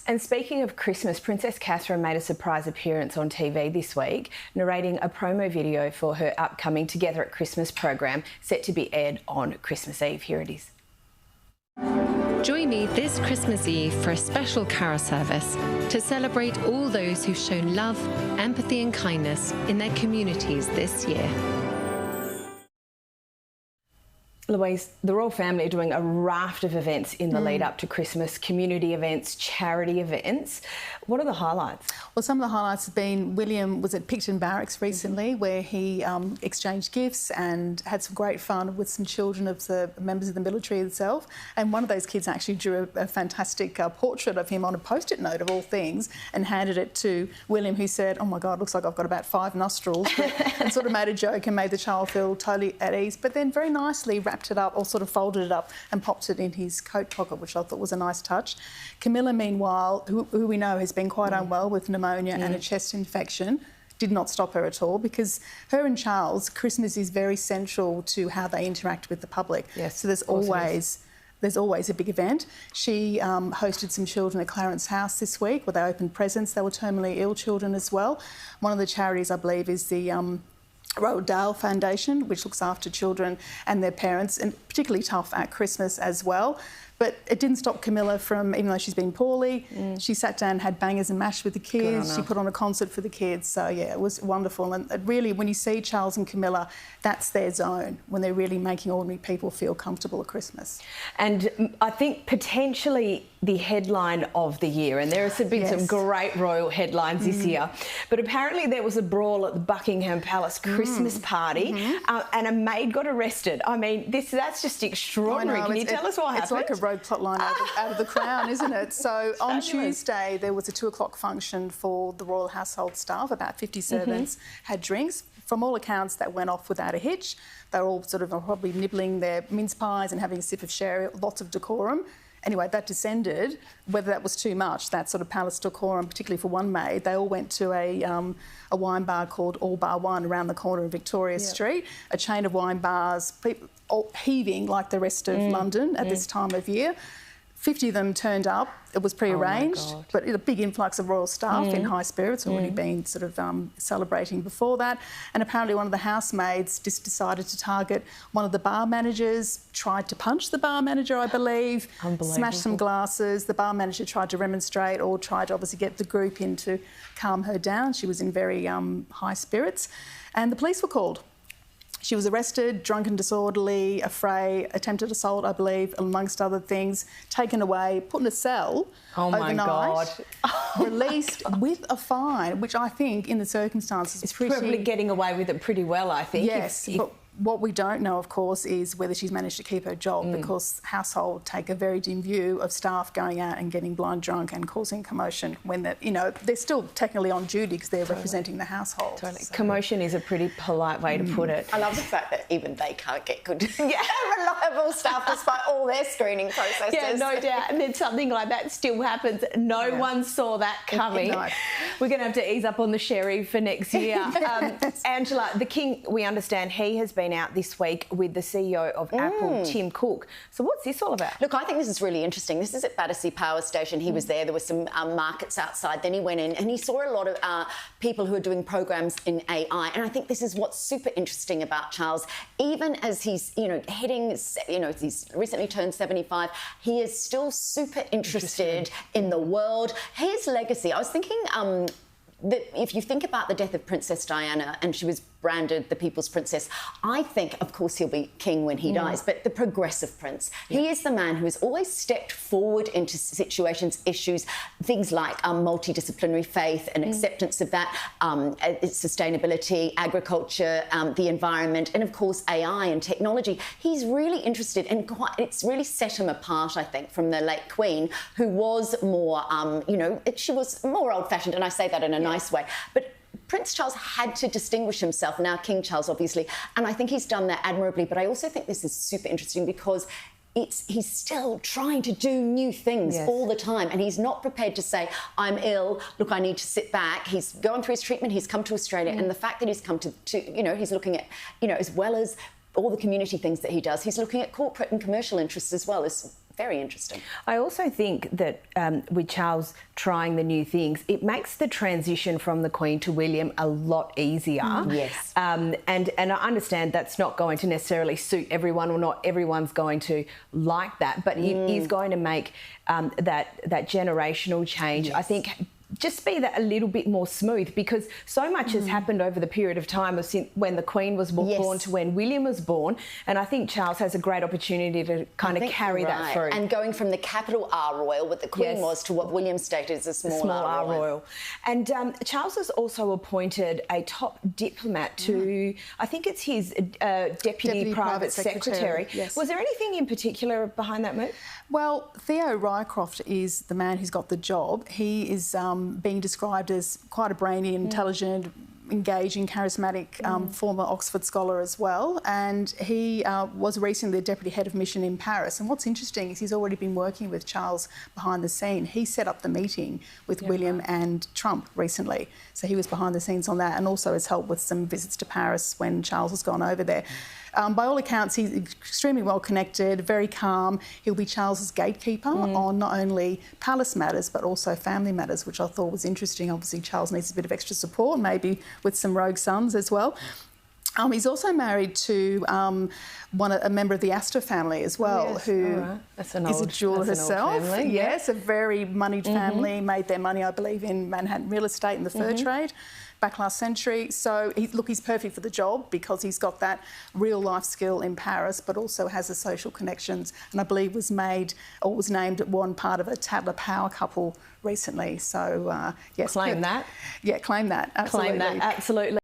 And speaking of Christmas, Princess Catherine made a surprise appearance on TV this week, narrating a promo video for her upcoming Together at Christmas program set to be aired on Christmas Eve. Here it is. Join me this Christmas Eve for a special carol service to celebrate all those who've shown love, empathy and kindness in their communities this year. Louise, the royal family are doing a raft of events in the lead up to Christmas, community events, charity events. What are the highlights? Well, some of the highlights have been William was at Picton Barracks recently where he exchanged gifts and had some great fun with some children of the members of the military itself. And one of those kids actually drew a fantastic portrait of him on a Post-it note of all things and handed it to William, who said, "Oh my God, looks like I've got about 5 nostrils," and sort of made a joke and made the child feel totally at ease. But then very nicely wrapped it up or sort of folded it up and popped it in his coat pocket, which I thought was a nice touch. Camilla, meanwhile, who we know has been quite unwell with pneumonia and a chest infection, did not stop her at all, because her and Charles, Christmas is very central to how they interact with the public. Yes, so there's always a big event. She hosted some children at Clarence House this week where they opened presents. They were terminally ill children as well. One of the charities, I believe, is the Royal Dale Foundation, which looks after children and their parents, and particularly tough at Christmas as well. But it didn't stop Camilla from, even though she's been poorly, she sat down and had bangers and mash with the kids. She put on a concert for the kids. So, yeah, it was wonderful. And really, when you see Charles and Camilla, that's their zone, when they're really making ordinary people feel comfortable at Christmas. And I think potentially the headline of the year, and there have been some great royal headlines this year, but apparently there was a brawl at the Buckingham Palace Christmas party and a maid got arrested. I mean, that's just extraordinary. Can you tell us what happened? It's like a road plotline out of the Crown, isn't it? So on Tuesday there was a 2 o'clock function for the royal household staff. About 50 servants had drinks. From all accounts, that went off without a hitch. They were all sort of probably nibbling their mince pies and having a sip of sherry, lots of decorum. Anyway, that descended. Whether that was too much, that sort of palace decorum, particularly for one maid, they all went to a wine bar called All Bar One around the corner of Victoria Street, a chain of wine bars, people all heaving like the rest of London at this time of year. 50 of them turned up. It was prearranged, but a big influx of royal staff in high spirits, already been sort of celebrating before that. And apparently one of the housemaids just decided to target one of the bar managers, tried to punch the bar manager, I believe, smashed some glasses. The bar manager tried to remonstrate or tried to obviously get the group in to calm her down. She was in very high spirits. And the police were called. She was arrested, drunk and disorderly, affray, attempted assault, I believe, amongst other things, taken away, put in a cell overnight, released with a fine, which I think, in the circumstances, is probably getting away with it pretty well, I think. Yes, but what we don't know, of course, is whether she's managed to keep her job, because household take a very dim view of staff going out and getting blind drunk and causing commotion when they're still technically on duty because they're representing the household. So. Commotion is a pretty polite way to put it. I love the fact that even they can't get good, reliable staff despite all their screening processes. Yeah, no doubt. And then something like that still happens. No one saw that coming. No. We're going to have to ease up on the sherry for next year. Angela, the King, we understand he has been out this week with the CEO of Apple, Tim Cook. So what's this all about? Look, I think this is really interesting. This is at Battersea Power Station. He was there. There were some markets outside. Then he went in and he saw a lot of people who are doing programs in AI. And I think this is what's super interesting about Charles. Even as he's, he's recently turned 75, he is still super interested in the world. His legacy, I was thinking that if you think about the death of Princess Diana, and she was branded the People's Princess, I think, of course, he'll be king when he dies, but the progressive prince. He is the man who has always stepped forward into situations, issues, things like multidisciplinary faith and acceptance of that, sustainability, agriculture, the environment, and, of course, AI and technology. He's really interested, and it's really set him apart, I think, from the late Queen, who was more, she was more old-fashioned, and I say that in a nice way. But Prince Charles had to distinguish himself, now King Charles, obviously, and I think he's done that admirably. But I also think this is super interesting because he's still trying to do new things all the time, and he's not prepared to say, I'm ill, look, I need to sit back. He's gone through his treatment, he's come to Australia, and the fact that he's come to he's looking at, as well as all the community things that he does, he's looking at corporate and commercial interests as well as Very interesting. I also think that with Charles trying the new things, it makes the transition from the Queen to William a lot easier. Yes. And I understand that's not going to necessarily suit everyone, or not everyone's going to like that, but it is going to make that generational change, I think, just be that a little bit more smooth, because so much has happened over the period of time of since when the Queen was born to when William was born, and I think Charles has a great opportunity to kind of carry that through. And going from the capital R royal, what the Queen was, to what William stated as a small R royal. And Charles has also appointed a top diplomat to, I think it's his Deputy Private Secretary. Yes. Was there anything in particular behind that move? Well, Theo Rycroft is the man who's got the job. He is being described as quite a brainy, intelligent, engaging, charismatic former Oxford scholar as well, and he was recently the deputy head of mission in Paris. And what's interesting is he's already been working with Charles behind the scene. He set up the meeting with William and Trump recently, so he was behind the scenes on that, and also has helped with some visits to Paris when Charles has gone over there. By all accounts, he's extremely well connected, very calm. He'll be Charles's gatekeeper on not only palace matters but also family matters, which I thought was interesting. Obviously, Charles needs a bit of extra support, maybe with some rogue sons as well. He's also married to a member of the Astor family as well, who is a jeweller herself. Yes, a very moneyed family, made their money, I believe, in Manhattan real estate and the fur trade back last century. So, he's perfect for the job because he's got that real-life skill in Paris, but also has the social connections, and I believe was named one part of a Tatler power couple recently. So, yes. Claim that. Yeah, claim that. Absolutely. Claim that, absolutely.